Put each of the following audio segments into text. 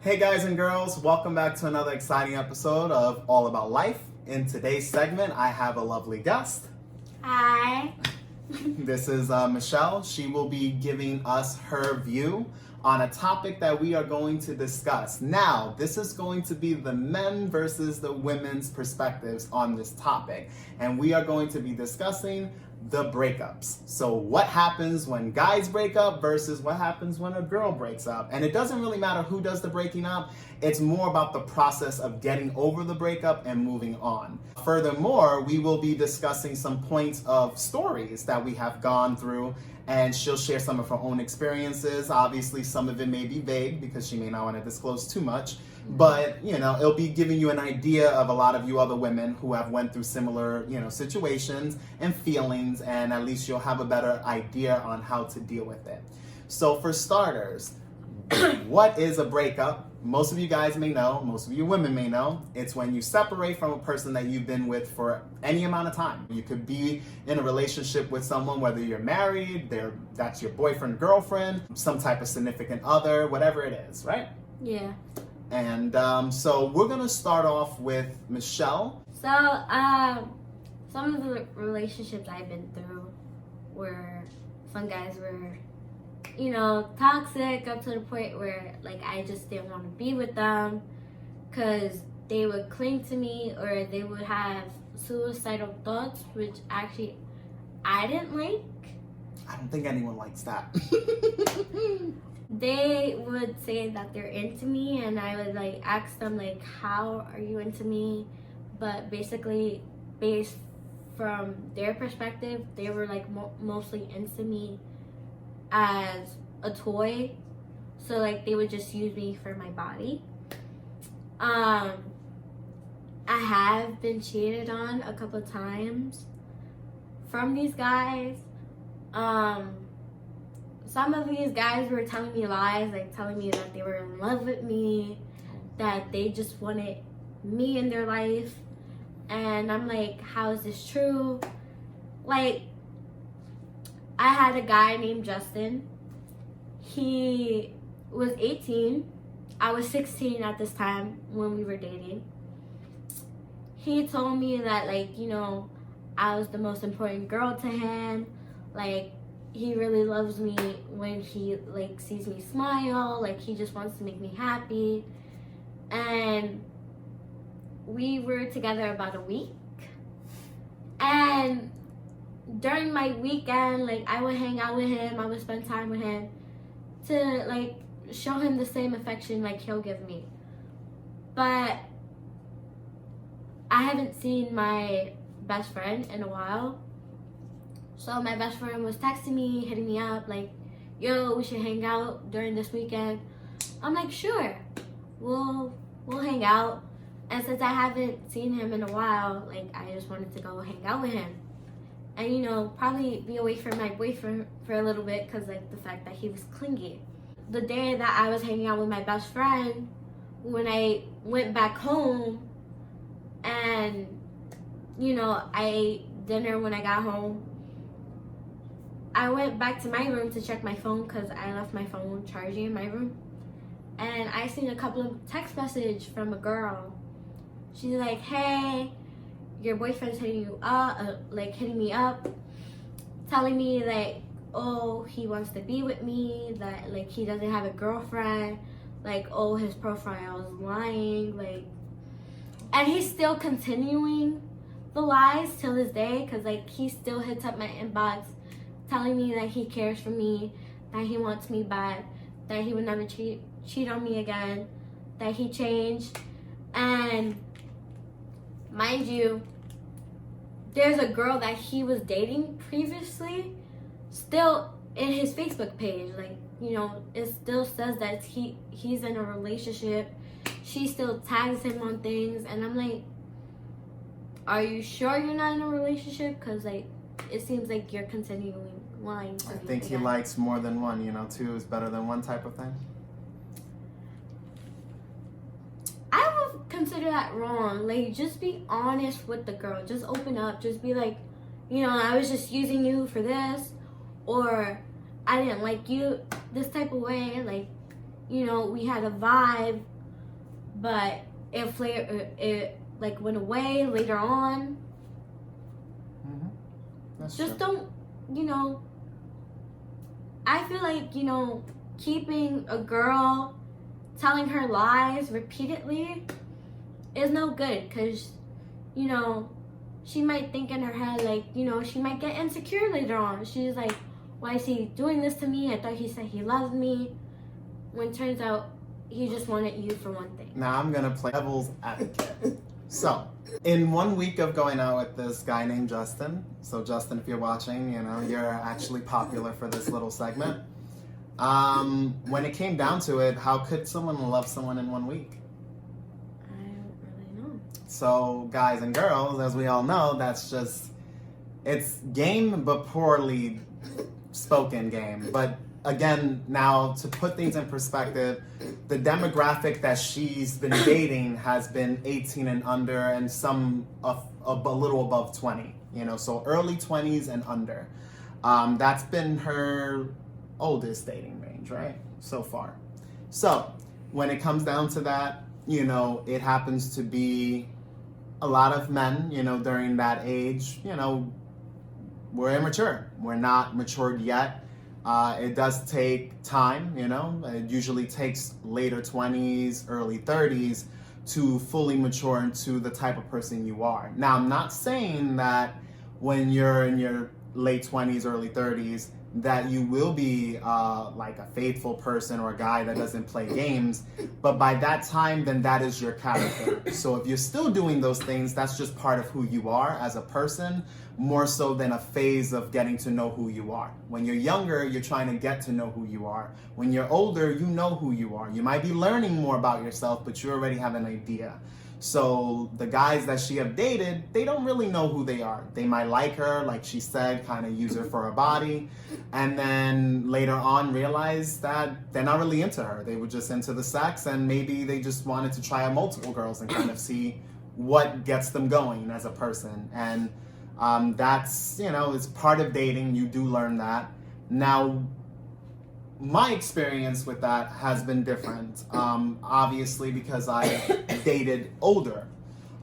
Hey guys and girls, welcome back to another exciting episode of All About Life. In today's segment, I have a lovely guest. Hi. This is Michelle. She will be giving us her view on a topic that we are going to discuss. Now, this is going to be the men versus the women's perspectives on this topic. And we are going to be discussing the breakups. So what happens when guys break up versus what happens when a girl breaks up. And it doesn't really matter who does the breaking up. It's more about the process of getting over the breakup and moving on. Furthermore, we will be discussing some points of stories that we have gone through, and she'll share some of her own experiences. Obviously, some of it may be vague because she may not want to disclose too much. But, it'll be giving you an idea of a lot of you other women who have went through similar, situations and feelings, and at least you'll have a better idea on how to deal with it. So for starters, what is a breakup? Most of you guys may know, most of you women may know, it's when you separate from a person that you've been with for any amount of time. You could be in a relationship with someone, whether you're married, that's your boyfriend, girlfriend, some type of significant other, whatever it is, right? Yeah. And so we're going to start off with Michelle. So, some of the relationships I've been through were, some guys were, toxic up to the point where, I just didn't want to be with them because they would cling to me or they would have suicidal thoughts, which actually I didn't like. I don't think anyone likes that. They would say that they're into me, and I would ask them how are you into me? But basically, based from their perspective, they were mostly into me as a toy. So they would just use me for my body. I have been cheated on a couple of times from these guys. Some of these guys were telling me lies, telling me that they were in love with me, that they just wanted me in their life. And I'm like, how is this true? I had a guy named Justin. He was 18. I was 16 at this time when we were dating. He told me that, I was the most important girl to him. He really loves me when he sees me smile, he just wants to make me happy. And we were together about a week, and during my weekend, I would hang out with him, I would spend time with him to show him the same affection he'll give me. But I haven't seen my best friend in a while. So my best friend was texting me, hitting me up, yo, we should hang out during this weekend. I'm like, sure, we'll hang out. And since I haven't seen him in a while, I just wanted to go hang out with him. And, probably be away from my boyfriend for a little bit because, the fact that he was clingy. The day that I was hanging out with my best friend, when I went back home and, I ate dinner when I got home, I went back to my room to check my phone because I left my phone charging in my room. And I seen a couple of text messages from a girl. She's like, hey, your boyfriend's hitting you up, hitting me up, telling me oh, he wants to be with me, that he doesn't have a girlfriend, oh, his profile is lying, and he's still continuing the lies till this day because he still hits up my inbox telling me that he cares for me, that he wants me back, that he would never cheat on me again, that he changed. And mind you, there's a girl that he was dating previously still in his Facebook page. It still says that he's in a relationship. She still tags him on things, and I'm like, are you sure you're not in a relationship? Because it seems like you're continuing lying to me. I think he likes more than one, two is better than one type of thing. I would consider that wrong. Just be honest with the girl. Just open up. Just be I was just using you for this, or I didn't like you this type of way. We had a vibe, but it like went away later on. That's Just true. don't, I feel like, keeping a girl telling her lies repeatedly is no good, because, she might think in her head, like, she might get insecure later on. She's like, why is he doing this to me? I thought he said he loved me. When it turns out he just wanted you for one thing. Now I'm gonna play devil's advocate. So, in 1 week of going out with this guy named Justin, so Justin, if you're watching, you're actually popular for this little segment. When it came down to it, how could someone love someone in 1 week? I don't really know. So, guys and girls, as we all know, it's game, but poorly spoken game. But again, now to put things in perspective, the demographic that she's been dating has been 18 and under, and some a little above 20, so early 20s and under. That's been her oldest dating range, right? So far. So when it comes down to that, it happens to be a lot of men, during that age, we're immature. We're not matured yet. It does take time, It usually takes later 20s, early 30s to fully mature into the type of person you are. Now, I'm not saying that when you're in your late 20s, early 30s, that you will be like a faithful person or a guy that doesn't play games. But by that time, then that is your character. So if you're still doing those things, that's just part of who you are as a person, more so than a phase of getting to know who you are. When you're younger, you're trying to get to know who you are. When you're older, you know who you are. You might be learning more about yourself, but you already have an idea. So the guys that she have dated, they don't really know who they are. They might like her, like she said, kind of use her for her body, and then later on realize that they're not really into her. They were just into the sex, and maybe they just wanted to try out multiple girls and kind of see what gets them going as a person. And that's, it's part of dating. You do learn that. Now, my experience with that has been different, obviously, because I dated older.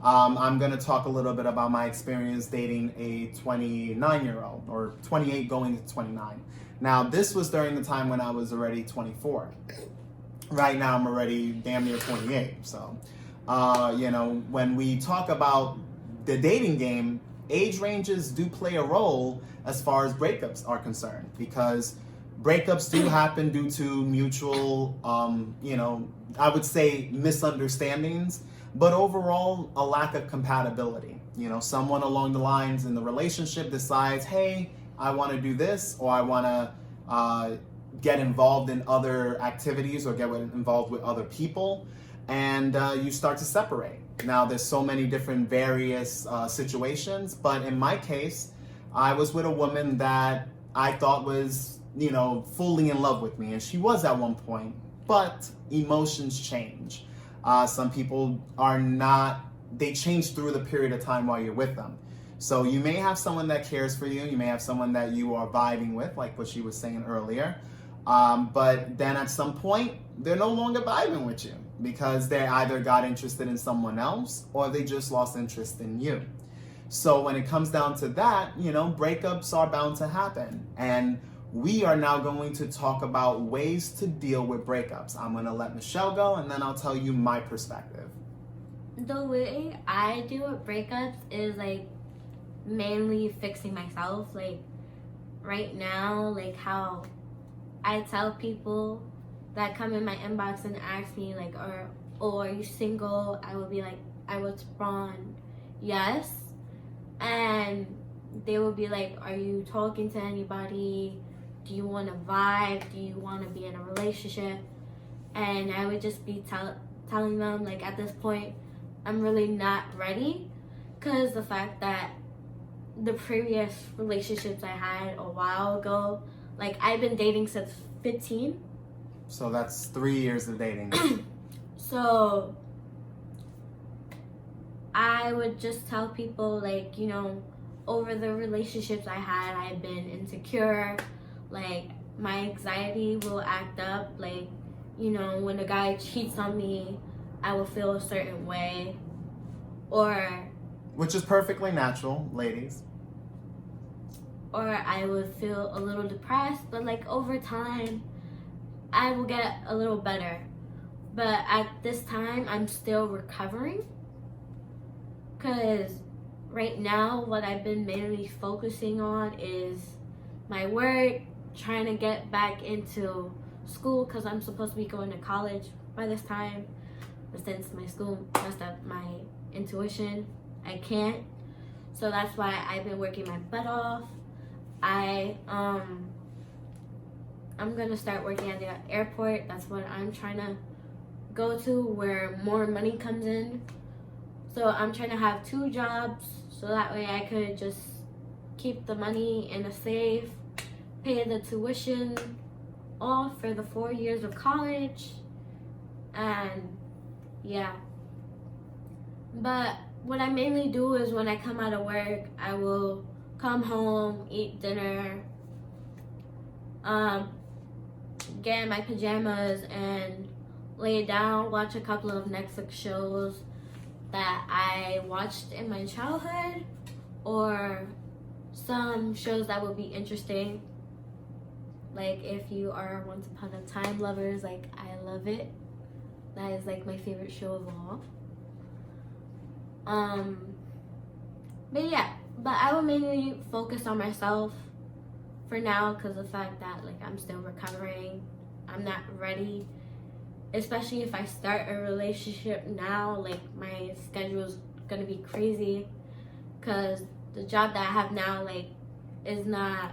I'm going to talk a little bit about my experience dating a 29-year-old, or 28 going to 29. Now, this was during the time when I was already 24. Right now, I'm already damn near 28. So, when we talk about the dating game, age ranges do play a role as far as breakups are concerned, because breakups do happen due to mutual, I would say misunderstandings, but overall a lack of compatibility. Someone along the lines in the relationship decides, hey, I want to do this, or I want to get involved in other activities or get involved with other people, and you start to separate. Now, there's so many different various situations, but in my case, I was with a woman that I thought was fully in love with me, and she was at one point, but emotions change. Some people are not, they change through the period of time while you're with them. So you may have someone that cares for you, you may have someone that you are vibing with, like what she was saying earlier, but then at some point, they're no longer vibing with you, because they either got interested in someone else, or they just lost interest in you. So when it comes down to that, breakups are bound to happen. And we are now going to talk about ways to deal with breakups. I'm going to let Michelle go, and then I'll tell you my perspective. The way I deal with breakups is like mainly fixing myself. Like right now, like how I tell people that come in my inbox and ask me like, are you single? I will be like, I will respond, yes. And they will be like, are you talking to anybody? Do you want to vibe? Do you want to be in a relationship? And I would just be telling them, like, at this point, I'm really not ready, because the fact that the previous relationships I had a while ago, like, I've been dating since 15. So that's 3 years of dating. So I would just tell people, like, over the relationships I had, I've been insecure. Like, my anxiety will act up. Like, when a guy cheats on me, I will feel a certain way, or Which is perfectly natural, ladies. or I would feel a little depressed, but like over time I will get a little better. But at this time I'm still recovering, because right now what I've been mainly focusing on is my work, trying to get back into school because I'm supposed to be going to college by this time. But since my school messed up my intuition, I can't. So that's why I've been working my butt off. I'm gonna start working at the airport. That's what I'm trying to go to, where more money comes in. So I'm trying to have 2 jobs so that way I could just keep the money in a safe, pay the tuition off for the 4 years of college, and yeah. But what I mainly do is when I come out of work, I will come home, eat dinner, get in my pajamas and lay down, watch a couple of Netflix shows that I watched in my childhood, or some shows that would be interesting. Like if you are Once Upon a Time lovers, like I love it. That is like my favorite show of all. But yeah, but I will mainly focus on myself for now, because of the fact that like I'm still recovering. I'm not ready, especially if I start a relationship now. Like my schedule is gonna be crazy, because the job that I have now like is not,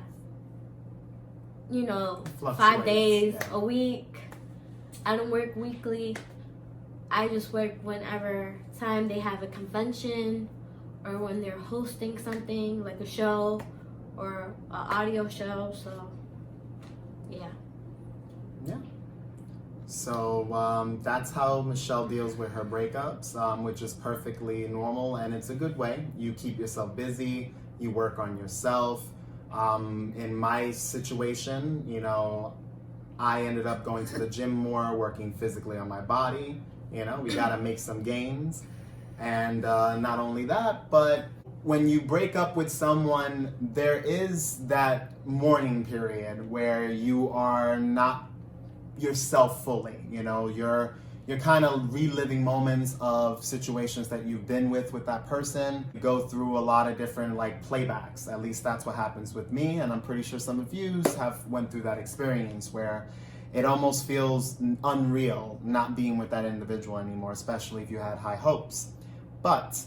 you know, 5 days a week. I don't work weekly. I just work whenever time they have a convention, or when they're hosting something like a show or an audio show. So yeah. So that's how Michelle deals with her breakups, which is perfectly normal, and it's a good way. You keep yourself busy, you work on yourself. In my situation, you know, I ended up going to the gym more, working physically on my body. You know, we gotta make some gains. And not only that, but when you break up with someone, there is that mourning period where you are not yourself fully. You know, you're kind of reliving moments of situations that you've been with that person. You go through a lot of different like playbacks. At least that's what happens with me, and I'm pretty sure some of you have went through that experience where it almost feels unreal not being with that individual anymore, especially if you had high hopes. But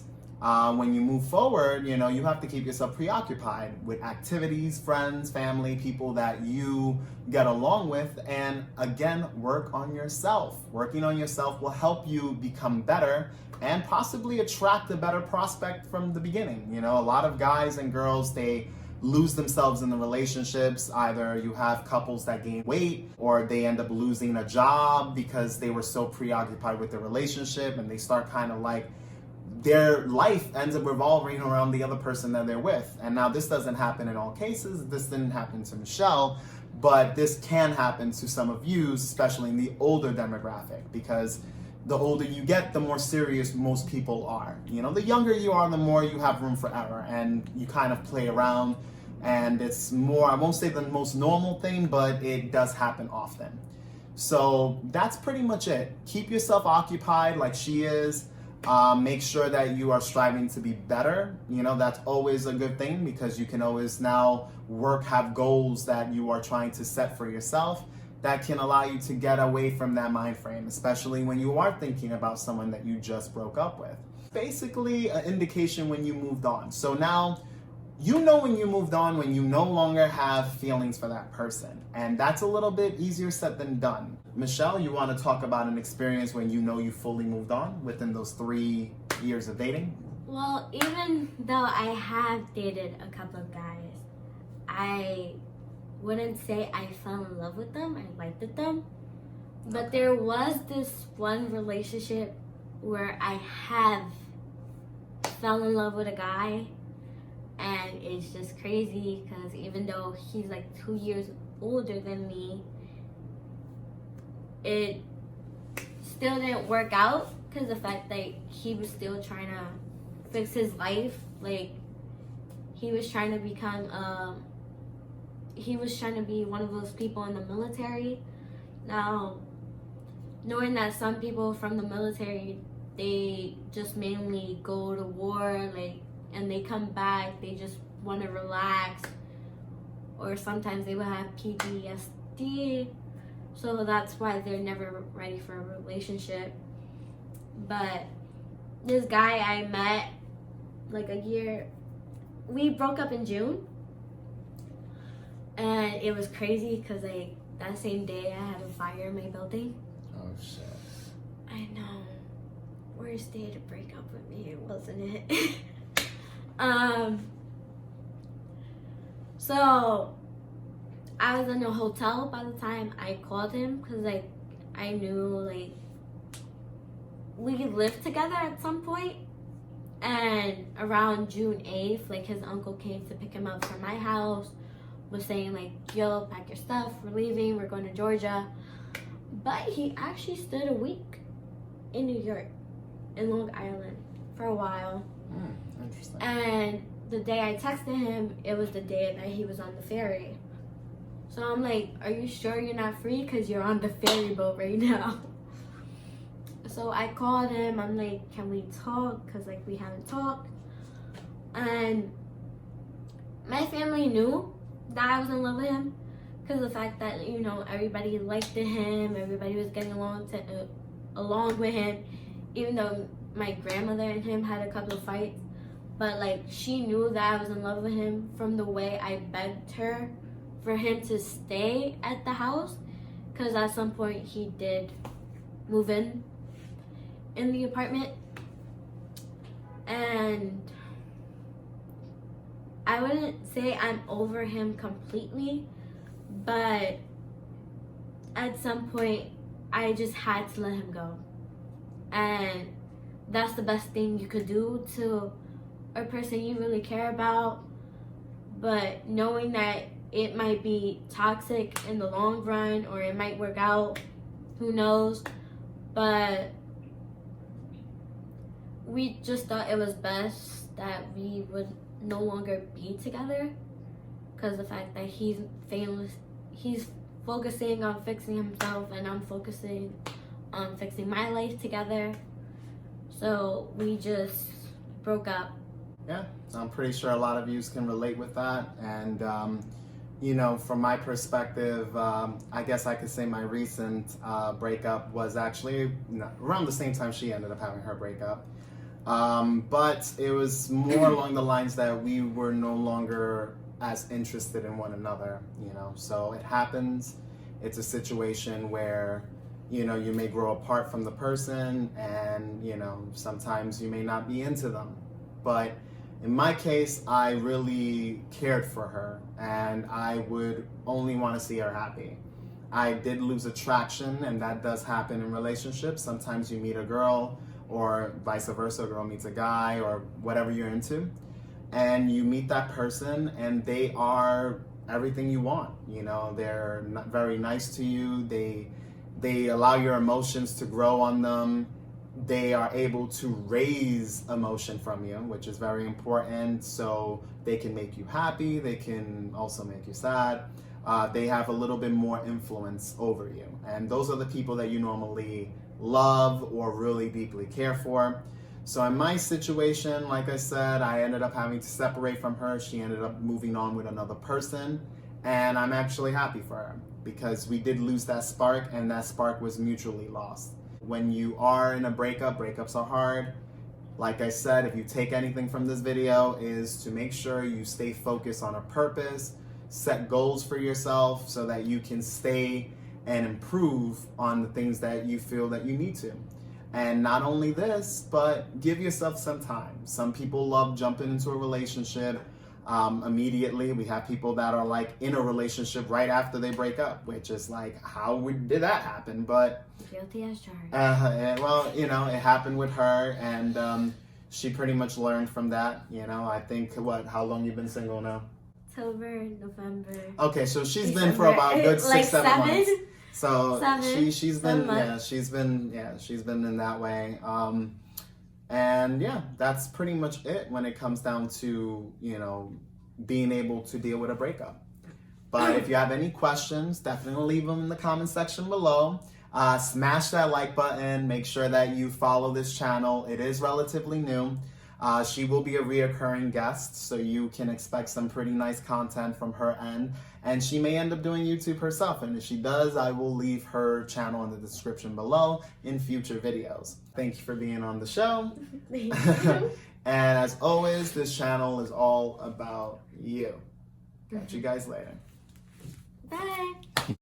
when you move forward, you know, you have to keep yourself preoccupied with activities, friends, family, people that you get along with, and again, work on yourself. Working on yourself will help you become better and possibly attract a better prospect from the beginning. You know, a lot of guys and girls, they lose themselves in the relationships. Either you have couples that gain weight, or they end up losing a job because they were so preoccupied with their relationship, and they start kind of like, their life ends up revolving around the other person that they're with. And now this doesn't happen in all cases. This didn't happen to Michelle, but this can happen to some of you, especially in the older demographic, because the older you get, the more serious most people are. You know, the younger you are, the more you have room for error, and you kind of play around, and it's more, I won't say the most normal thing, but it does happen often. So that's pretty much it. Keep yourself occupied like she is. Make sure that you are striving to be better. You know, that's always a good thing, because you can always now have goals that you are trying to set for yourself that can allow you to get away from that mind frame, especially when you are thinking about someone that you just broke up with. Basically, an indication when you moved on. So now, you know when you moved on, when you no longer have feelings for that person. And that's a little bit easier said than done. Michelle, you want to talk about an experience when you know you fully moved on within those 3 years of dating? Well, even though I have dated a couple of guys, I wouldn't say I fell in love with them. I liked them. But there was this one relationship where I have fell in love with a guy. And it's just crazy, because even though he's like 2 years older than me, it still didn't work out because the fact that he was still trying to fix his life. Like, he was trying to become he was trying to be one of those people in the military. Now, knowing that some people from the military, they just mainly go to war, like, and they come back, they just want to relax, or sometimes they will have PTSD, so that's why they're never ready for a relationship. But this guy I met like a year, we broke up in June, and it was crazy because like that same day I had a fire in my building. Oh shit. I know. Worst day to break up with me, wasn't it? So I was in a hotel by the time I called him because like I knew like we lived together at some point. And around June 8th, like his uncle came to pick him up from my house, was saying like, yo, pack your stuff, we're leaving, we're going to Georgia. But he actually stood a week in New York, in Long Island, for a while. Interesting. And the day I texted him, it was the day that he was on the ferry. So I'm like, are you sure you're not free? Because you're on the ferry boat right now. So I called him, I'm like, can we talk? Because like we haven't talked. And my family knew that I was in love with him. Because the fact that, you know, everybody liked him, everybody was getting along with him. Even though my grandmother and him had a couple of fights. But like she knew that I was in love with him from the way I begged her for him to stay at the house. Because at some point he did move in the apartment. And I wouldn't say I'm over him completely, but at some point I just had to let him go. And that's the best thing you could do to a person you really care about. But knowing that it might be toxic in the long run, or it might work out, who knows. But we just thought it was best that we would no longer be together, because the fact that he's famous, he's focusing on fixing himself and I'm focusing on fixing my life together. So we just broke up. Yeah, I'm pretty sure a lot of you can relate with that. And you know, from my perspective, I guess I could say my recent breakup was actually around the same time she ended up having her breakup. But it was more along the lines that we were no longer as interested in one another, you know. So it happens. It's a situation where, you know, you may grow apart from the person, and, you know, sometimes you may not be into them. But in my case, I really cared for her, and I would only want to see her happy. I did lose attraction, and that does happen in relationships. Sometimes you meet a girl, or vice versa, a girl meets a guy, or whatever you're into, and you meet that person, and they are everything you want. You know, they're not very nice to you. They allow your emotions to grow on them. They are able to raise emotion from you, which is very important. So they can make you happy. They can also make you sad. They have a little bit more influence over you. And those are the people that you normally love or really deeply care for. So in my situation, like I said, I ended up having to separate from her. She ended up moving on with another person. And I'm actually happy for her, because we did lose that spark, and that spark was mutually lost. When you are in a breakup, breakups are hard. Like I said, if you take anything from this video, is to make sure you stay focused on a purpose, set goals for yourself so that you can stay and improve on the things that you feel that you need to. And not only this, but give yourself some time. Some people love jumping into a relationship immediately. We have people that are like in a relationship right after they break up, which is like, how did that happen? But Guilty as charged. well, you know, it happened with her, and she pretty much learned from that. You know, I think, how long you been single now? October, November. Okay, so she's December. been for about a good Like 6-7 months. So 7. she's 7 been months. she's been in that way. And yeah, that's pretty much it when it comes down to, being able to deal with a breakup. But if you have any questions, definitely leave them in the comment section below. Smash that like button. Make sure that you follow this channel. It is relatively new. She will be a reoccurring guest, so you can expect some pretty nice content from her end. And she may end up doing YouTube herself. And if she does, I will leave her channel in the description below in future videos. Thank you for being on the show. And as always, this channel is all about you. Catch you guys later. Bye.